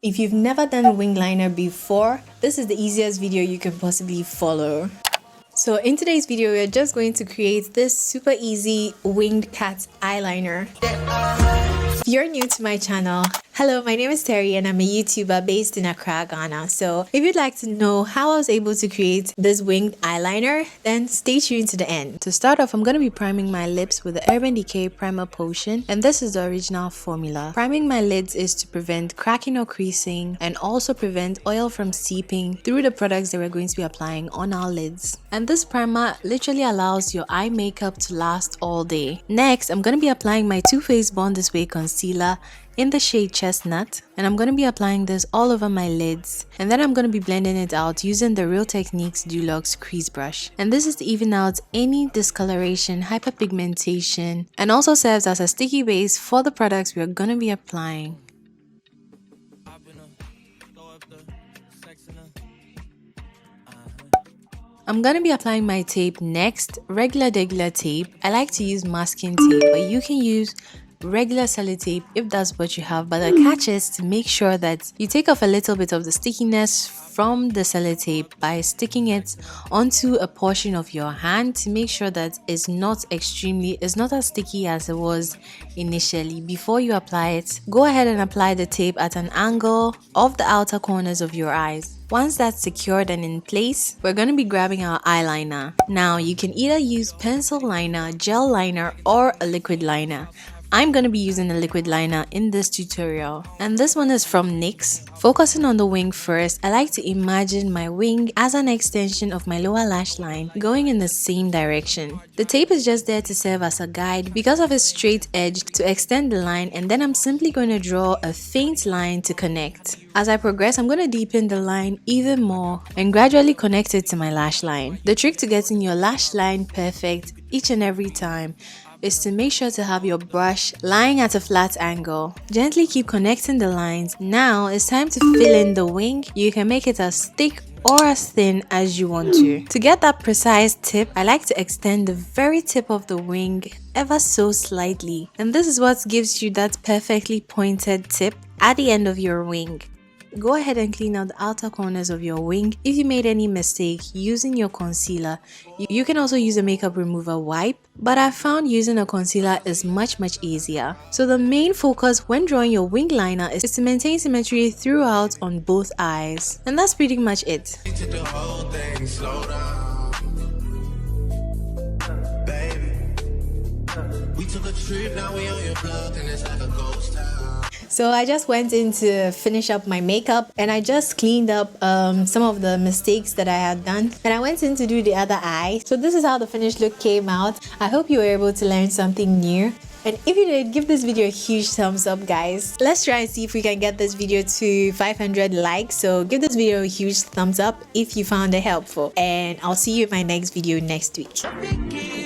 If you've never done a wing liner before, this is the easiest video you can possibly follow. So in today's video, we're just going to create this super easy winged cat eyeliner. If you're new to my channel, hello, my name is Terry and I'm a YouTuber based in Accra, Ghana. So if you'd like to know how I was able to create this winged eyeliner, then stay tuned to the end. To start off, I'm going to be priming my lips with the Urban Decay Primer Potion, and this is the original formula. Priming my lids is to prevent cracking or creasing and also prevent oil from seeping through the products that we're going to be applying on our lids. And this primer literally allows your eye makeup to last all day. Next, I'm going to be applying my Too Faced Born This Way concealer in the shade Chestnut, and I'm going to be applying this all over my lids, and then I'm going to be blending it out using the Real Techniques Dulux crease brush. And this is to even out any discoloration, hyperpigmentation, and also serves as a sticky base for the products we are going to be applying. I'm going to be applying my tape next, regular tape. I like to use masking tape, but you can use regular sellotape if that's what you have, but the catch is to make sure that you take off a little bit of the stickiness from the sellotape by sticking it onto a portion of your hand to make sure that it's not as sticky as it was initially. Before you apply it, go ahead and apply the tape at an angle of the outer corners of your eyes. Once that's secured and in place, we're going to be grabbing our eyeliner. Now you can either use pencil liner, gel liner, or a liquid liner. I'm going to be using a liquid liner in this tutorial, and this one is from NYX. Focusing on the wing first, I like to imagine my wing as an extension of my lower lash line going in the same direction. The tape is just there to serve as a guide because of its straight edge to extend the line, and then I'm simply going to draw a faint line to connect. As I progress, I'm going to deepen the line even more and gradually connect it to my lash line. The trick to getting your lash line perfect each and every time is to make sure to have your brush lying at a flat angle. Gently keep connecting the lines. Now it's time to fill in the wing. You can make it as thick or as thin as you want to. To get that precise tip, I like to extend the very tip of the wing ever so slightly. And this is what gives you that perfectly pointed tip at the end of your wing. Go ahead and clean out the outer corners of your wing. If you made any mistake using your concealer, you can also use a makeup remover wipe, but I found using a concealer is much easier. So the main focus when drawing your wing liner is to maintain symmetry throughout on both eyes. And that's pretty much it. So I just went in to finish up my makeup, and I just cleaned up some of the mistakes that I had done, and I went in to do the other eye. So this is how the finished look came out. I hope you were able to learn something new. And if you did, give this video a huge thumbs up, guys. Let's try and see if we can get this video to 500 likes. So give this video a huge thumbs up if you found it helpful. And I'll see you in my next video next week.